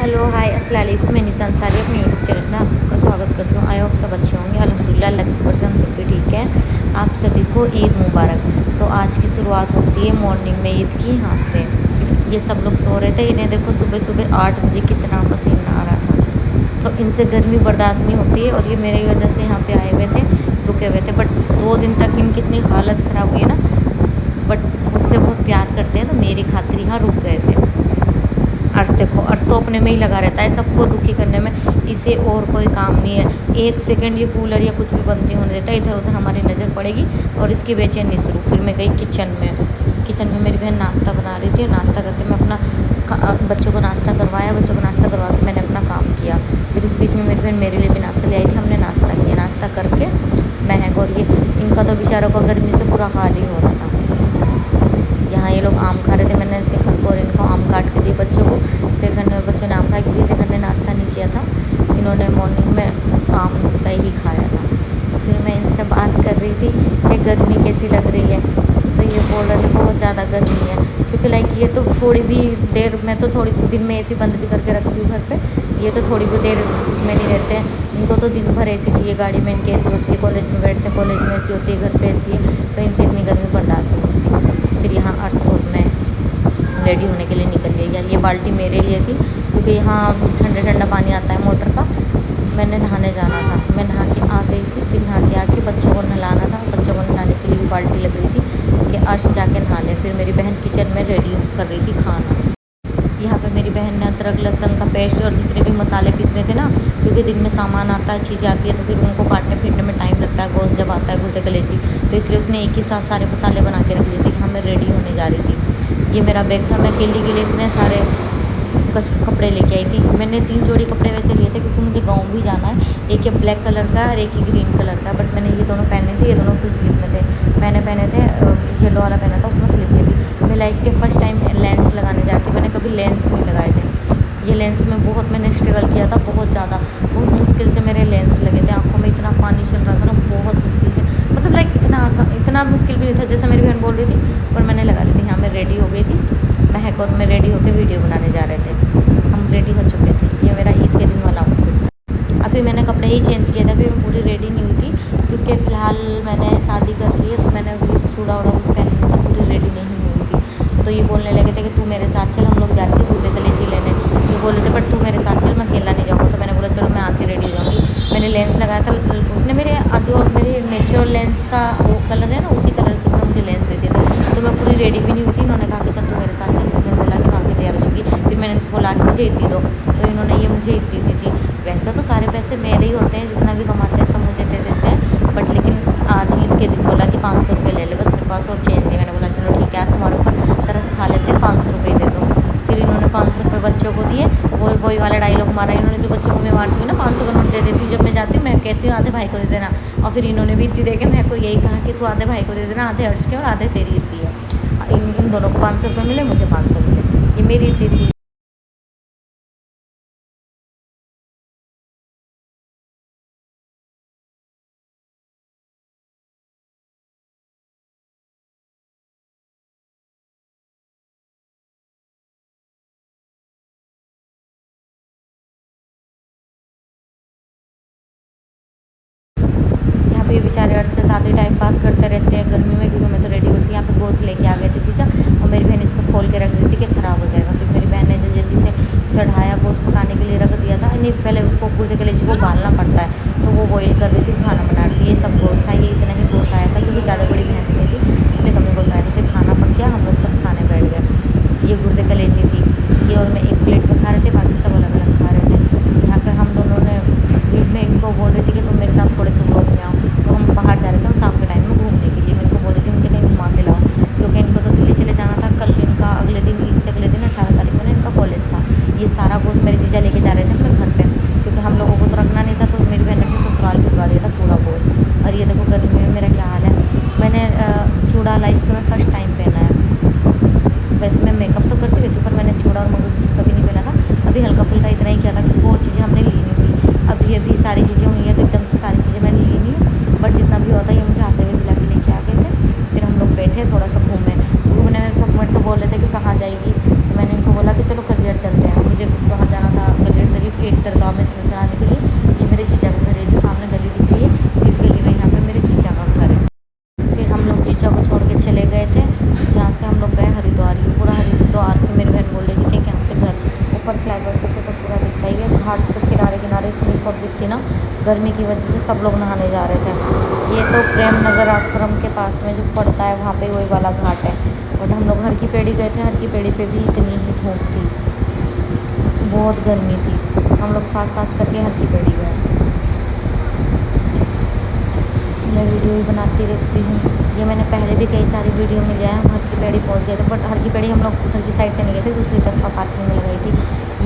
Hello hi अस्सलाम वालेकुम। मैं निशान सारी अपने यूट्यूब चैनल में आप सबका स्वागत करती हूँ। आई होप सब अच्छे होंगे। अल्हम्दुलिल्लाह अल्लाह की शुक्र से हम सब भी ठीक हैं। आप सभी को ईद मुबारक। तो आज की शुरुआत होती है मॉर्निंग में ईद की यहाँ से। ये सब लोग सो रहे थे। इन्हें देखो सुबह सुबह 8 बजे कितना पसीना आ रहा था। तो इनसे गर्मी बर्दाश्त नहीं होती है और ये मेरी वजह से यहाँ पर आए हुए थे, रुके हुए थे। बट 2 दिन तक इनकी इतनी हालत ख़राब हुई है ना। बट मुझसे बहुत प्यार करते हैं तो मेरी खातिर यहाँ रुक गए थे। अर्श देखो, अर्श तो अपने में ही लगा रहता है सबको दुखी करने में। इसे और कोई काम नहीं है। 1 सेकंड ये कूलर या कुछ भी बंद नहीं होने देता। इधर उधर हमारी नज़र पड़ेगी और इसकी बेचैनी शुरू। फिर मैं गई किचन में मेरी बहन नाश्ता बना रही थी। नाश्ता करके मैं अपना बच्चों को नाश्ता करवाया। बच्चों को नाश्ता करवा के मैंने अपना काम किया। फिर उस बीच में मेरी बहन मेरे लिए भी नाश्ता ले आई थी। हमने नाश्ता किया। नाश्ता करके महक और ये इनका तो बेचारों का गर्मी से पूरा हाल ही हो रहा था। यहाँ ये लोग आम खा रहे थे। मैंने शेखर को और इनको आम काट के दिए बच्चों को। शेखर ने और बच्चों ने आम खाया क्योंकि शेखर ने नाश्ता नहीं किया था। इन्होंने मॉर्निंग में आम का ही खाया था। तो फिर मैं इनसे बात कर रही थी कि गर्मी कैसी लग रही है। तो ये बोल रहे थे बहुत ज़्यादा गर्मी है। क्योंकि लाइक ये तो थोड़ी भी देर, मैं तो थोड़ी दिन में एसी बंद भी करके रखती हूँ घर पे। ये तो थोड़ी भी देर उसमें नहीं रहते हैं। इनको तो दिन भर एसी चाहिए। गाड़ी में इनकी एसी होती है, कॉलेज में बैठते हैं, कॉलेज में एसी होती है, घर पे एसी है। तो इनसे इतनी गर्मी बर्दाश्त नहीं होती। फिर यहाँ अर्श और मैं रेडी होने के लिए निकल गई। या ये बाल्टी मेरे लिए थी क्योंकि यहाँ ठंडा ठंडा पानी आता है मोटर का। मैंने नहाने जाना था। मैं नहा के आ गई थी। फिर नहा के आके बच्चों को नहलाना था। बच्चों को नहलाने के लिए भी बाल्टी लग रही थी कि अर्श जाके नहा ले। फिर मेरी बहन किचन में रेडी कर रही थी खाना। यहाँ पे मेरी बहन ने अदरक लहसुन का पेस्ट और जितने भी मसाले पीसने थे ना, क्योंकि दिन में सामान आता है, चीज़ें आती है, तो फिर उनको काटने पीटने में टाइम लगता है। गोश्त जब आता है, गुर्दे कलेजी, तो इसलिए उसने एक ही साथ सारे मसाले बना के रख लिए थे कि हाँ मैं रेडी होने जा रही थी। ये मेरा बैग था। मैं अकेली के लिए इतने सारे कपड़े लेके आई थी। मैंने 3 जोड़ी कपड़े वैसे लिए थे क्योंकि मुझे गाँव भी जाना है। एक ये ब्लैक कलर का और एक ही ग्रीन कलर का। बट मैंने ये दोनों पहने थे। ये दोनों फुल स्लीव में थे। मैंने पहने थे येलो वाला पहना था, उसमें स्लीव नहीं थी। मैं लाइफ के फर्स्ट टाइम लेंस लगाने जा रही थी। मैंने कभी लेंस नहीं लगाए थे। ये लेंस में बहुत मैंने स्ट्रगल किया था, बहुत ज़्यादा, बहुत मुश्किल से मेरे लेंस लगे थे। आँखों में इतना पानी चल रहा था ना, बहुत मुश्किल से। मतलब लाइक इतना आसान, इतना मुश्किल भी नहीं था जैसा मेरी बहन बोल रही थी, पर मैंने लगा ली थी। यहाँ मैं रेडी हो गई थी। महक और मैं रेडी होकर वीडियो बनाने जा रहे थे। हम रेडी हो चुके थे। ये मेरा ईद के दिन वाला आउटफिट था। अभी मैंने कपड़े ही चेंज किए थे। अभी मैं पूरी रेडी नहीं हुई थी क्योंकि फ़िलहाल मैंने शादी कर ली है। तो मैंने अभी चूड़ा उड़ा कुछ पहन लिया था, पूरी रेडी नहीं हुई थी। तो ये बोलने लगे थे कि तू मेरे साथ चल। हम लोग जा रहे थे गुर्दे कलेजी लेने। ये बोल रहे थे बट तू मेरे साथ चल, मैं अकेला नहीं जाऊँगा। तो मैंने बोला चलो मैं आके रेडी हो जाऊँगी। मैंने लेंस लगाया था। उसने मेरे जो मेरे नेचुरल लेंस का वो कलर है ना, उसी कलर की उसने मुझे लेंस दे दिया था। तो मैं पूरी रेडी भी नहीं हुई थी। इन्होंने कहा कि चल तू मेरे साथ चल। फिर मैंने बोला कि वहाँ के तैयार हो जाऊँगी। फिर मैंने इनसे बोला कि मुझे ईद दे दो। तो इन्होंने ये मुझे ईद दी थी। वैसे तो सारे पैसे मेरे ही होते हैं, जितना भी कमाते हैं सब मुझे दे देते हैं। बट लेकिन आज ईद के दिन बोला कि 500 रुपये ले ले, बस मेरे पास और चेंज नहीं। मैंने बोला चलो ठीक है, आज तुम्हारे ऊपर तरस खा लेते हैं, 500 रुपये दे दो। फिर इन्होंने 500 रुपये बच्चों को दिए। वही वाला डायलॉग मारा इन्होंने जो बच्चों को मैं मारती हूँ ना, 500 का नोट दे देती हूँ जब मैं जाती हूँ। मैं कहती हूँ आधे भाई को दे देना। और फिर इन्होंने भी इतनी दे के मेरे को यही कहा कि तू आधे भाई को दे देना, आधे अर्श के और आधे तेरी इतनी है। इन दोनों को 500 रुपये मिले, मुझे 500 मिले। ये मेरी इतनी थी। यहाँ पे ये बेचारे अर्श के साथ ही टाइम पास करते रहते हैं गर्मी में, क्योंकि मैं तो रेडी होती। यहाँ पे गोश्त लेके आ गए थे चीचा, और मेरी बहन इसको खोल के रख रही थी कि ख़राब हो जाएगा। फिर मेरी बहन ने जल्दी से चढ़ाया, गोश्त पकाने के लिए रख दिया था। नहीं, पहले उसको गुर्दे कलेजी को उबालना पड़ता है, तो वो बॉईल कर रही थी, खाना बना रही थी। ये सब गोश्त था। ये इतना ही गोश्त आया था क्योंकि ज़्यादा बड़ी भैंस नहीं थी, इसलिए कम ही गोश्त आया था। फिर खाना पक गया, हम लोग सब खाने बैठ गए। ये गुर्दे कलेजी थी, ये और मैं एक प्लेट में खा रहे थे, बाकी सब अलग अलग खा रहे थे। यहाँ पर हम दोनों ने, मैं इनको बोल रही थी कि तुम मेरे साथ थोड़े से व्लॉग में आओ। तो हम बाहर जा रहे थे, हम शाम के टाइम में घूमने के लिए। मेरे को बोल रही थी मुझे कहीं घुमा के लाओ, क्योंकि इनको तो दिल्ली चले जाना था कल। इनका अगले दिन, ईद से अगले दिन 18 तारीख में इनका कॉलेज था। ये सारा गोश्त मेरे जीजा लेके जा रहे थे अपने घर पे, क्योंकि हम लोगों को तो रखना नहीं था। तो मेरी बहन ने अपने ससुराल भिजवा दिया था पूरा गोश्त। और ये देखो गर्मी में मेरा क्या हाल है। मैंने चूड़ा लाइफ में फ़र्स्ट टाइम पहना है। वैसे मैं मेकअप तो करती रहती हूँ, पर मैंने चूड़ा और मंगलसूत्र कभी नहीं पहना था। अभी हल्का फुल्का इतना ही किया था कि और चीज़ें हमने ली नहीं थी। अभी सारी चीज़ें हुई हैं तो एकदम से सारी चीज़ें मैंने ली नहीं है। बट जितना भी होता है ये मुझे आते हुए दिला के लेके आ गए थे। फिर हम लोग बैठे, थोड़ा सा घूमने में सब मेरे से बोल रहे थे कि कहाँ जाएगी। तो मैंने इनको बोला कि चलो कलियर चलते हैं। मुझे कहाँ जाना था, ऊपर फ्लाईओवर पे से तो पूरा दिखता ही है। घाट के किनारे किनारे इतनी पब्लिक थी ना, गर्मी की वजह से सब लोग नहाने जा रहे थे। ये तो प्रेम नगर आश्रम के पास में जो पड़ता है वहाँ पे वही वाला घाट है। बट हम लोग हर की पेड़ी गए थे, हर की पेड़ी पे भी इतनी ही धूप थी, बहुत गर्मी थी। हम लोग फास्ट फास्ट करके हर की पेड़ी गए। मैं वीडियो ही बनाती रहती हूँ, ये मैंने पहले भी कई सारी वीडियो में लिया है। हम हर की पेड़ी पहुँच गए थे, बट हर की पेड़ी हम लोग उधर की साइड से नहीं गए थे, दूसरी तरफ पार्किंग में लगाई थी।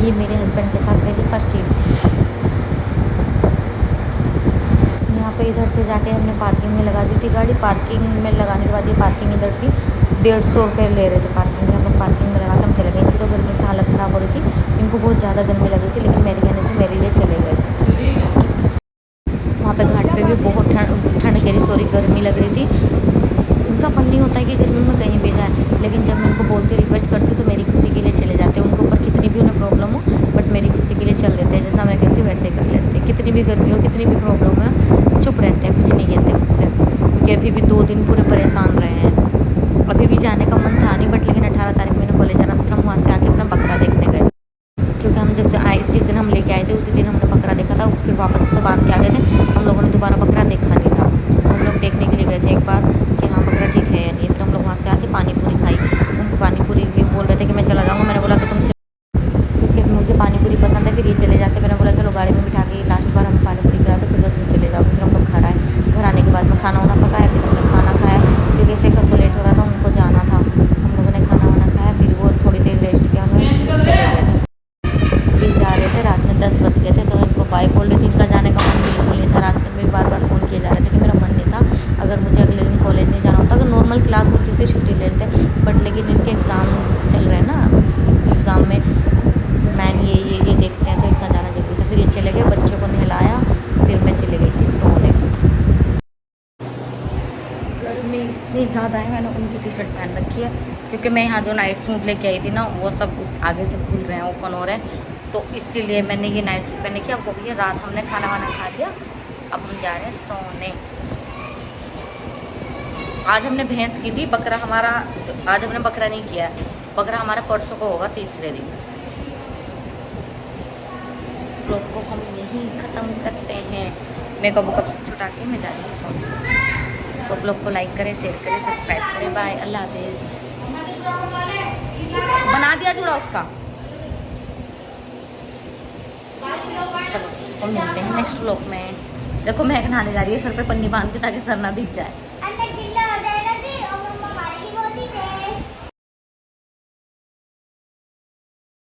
ये मेरे हस्बैंड के साथ मेरी फर्स्ट ईद थी। यहाँ पे इधर से जाके हमने पार्किंग में लगा दी थी गाड़ी। पार्किंग में लगाने के बाद ये पार्किंग इधर थी, 150 रुपये ले रहे थे पार्किंग में। हम लोग पार्किंग में लगा के हम चले गए। इनकी तो गर्मी से हालत ख़राब हो रही थी, इनको बहुत ज़्यादा गर्मी लग रही थी, लेकिन मेरे कहने से मेरे लिए चले गए थे। वहाँ पे घाट पे भी बहुत ठंड कह रही, सॉरी, गर्मी लग रही थी। उनका मन नहीं होता है कि गर्मी में कहीं भी जाए, लेकिन जब मैं उनको बोलती रिक्वेस्ट करती तो मेरी खुशी के लिए चले जाते। उनके ऊपर कितनी भी उन्हें प्रॉब्लम हो, बट मेरी खुशी के लिए चल देते हैं। जैसा मैं कहती हूँ वैसे ही कर लेते हैं। कितनी भी गर्मी हो, कितनी भी प्रॉब्लम है, चुप रहते हैं, कुछ नहीं कहते मुझसे। क्योंकि अभी भी 2 दिन पूरे परेशान रहे हैं। अभी भी जाने का मन था नहीं, बट लेकिन 18 तारीख में कॉलेज जाना था, फिर हम वहाँ से आके अपना बकरा देखने गए। क्योंकि हम जब आए, जिस दिन हम लेके आए थे उसी दिन हमने बकरा देखा था। फिर वापस उससे बात के आ गए थे। हम लोगों ने दोबारा बकरा देखा नहीं था, तो हम लोग देखने के लिए गए थे एक बार कि हाँ बकरा ठीक है या नहीं। फिर हम लोग वहाँ से आके पानी पूरी खाई। उनको पानी पूरी बोल रहे थे कि मैं चला जाऊँगा। मैंने बोला कि तुम, क्योंकि मुझे पानी पूरी पसंद है, फिर ये चले जाते। मैंने बोला चलो गाड़ी में बिठा के लास्ट बार हमें पानी पूरी खिला दो, फिर तो तुम चले जाओ। फिर हम लोग घर आए। घर आने के बाद में खाना वाना पकाया, फिर हमने खाना खाया, क्योंकि ऐसे घर को लेट हो रहा था, उनको जाना था। हम लोगों ने खाना वाना खाया, फिर वो थोड़ी देर रेस्ट किया, हम चले गए। ये जा रहे थे, रात में 10 बज गए थे, तो इनको बाय बोल रही थी। इनका जाने का मन बिल्कुल नहीं था। रास्ते में भी बार बार फ़ोन किए जा रहे थे कि मेरा मन नहीं था। अगर मुझे अगले दिन कॉलेज नहीं जाना होता, अगर नॉर्मल क्लास होती थी छुट्टी ले लेते, बट लेकिन इनके एग्ज़ाम चल रहे हैं ना, एग्ज़ाम में मैन ये देखते हैं, तो इनका जाना जरूरी था। फिर ये चले गए, बच्चों को नहलाया, फिर मैं चली गई थी सोने। गर्मी इतनी ज़्यादा है, मैंने उनकी टी शर्ट पहन रखी है, क्योंकि मैं यहाँ जो नाइट सूट लेके आई थी ना, वो सब उस आगे से खुल रहे हैं, ओपन हो रहे हैं, तो इसीलिए मैंने ये नाइट सूट पहने की। अब हो गई है रात, हमने खाना वाना खा लिया, अब हम जा रहे हैं सोने। आज हमने भैंस की थी, बकरा हमारा, आज हमने बकरा नहीं किया, बकरा हमारा परसों को होगा, तीसरे दिन। ब्लॉग को हम यहीं ख़त्म करते हैं। मैं कब सब छुटा के मैं जा रही हूँ सोने। तो ब्लॉग को लाइक करें, शेयर करें, सब्सक्राइब करें। बाय, अल्लाह हाफिज़। बना दिया जुड़ा उसका। चलो तो मिलते हैं नेक्स्ट ब्लॉग में। देखो मैं नहाने जा रही है, सर पे पन्नी बांध के, ताकि सर ना दिख जाए।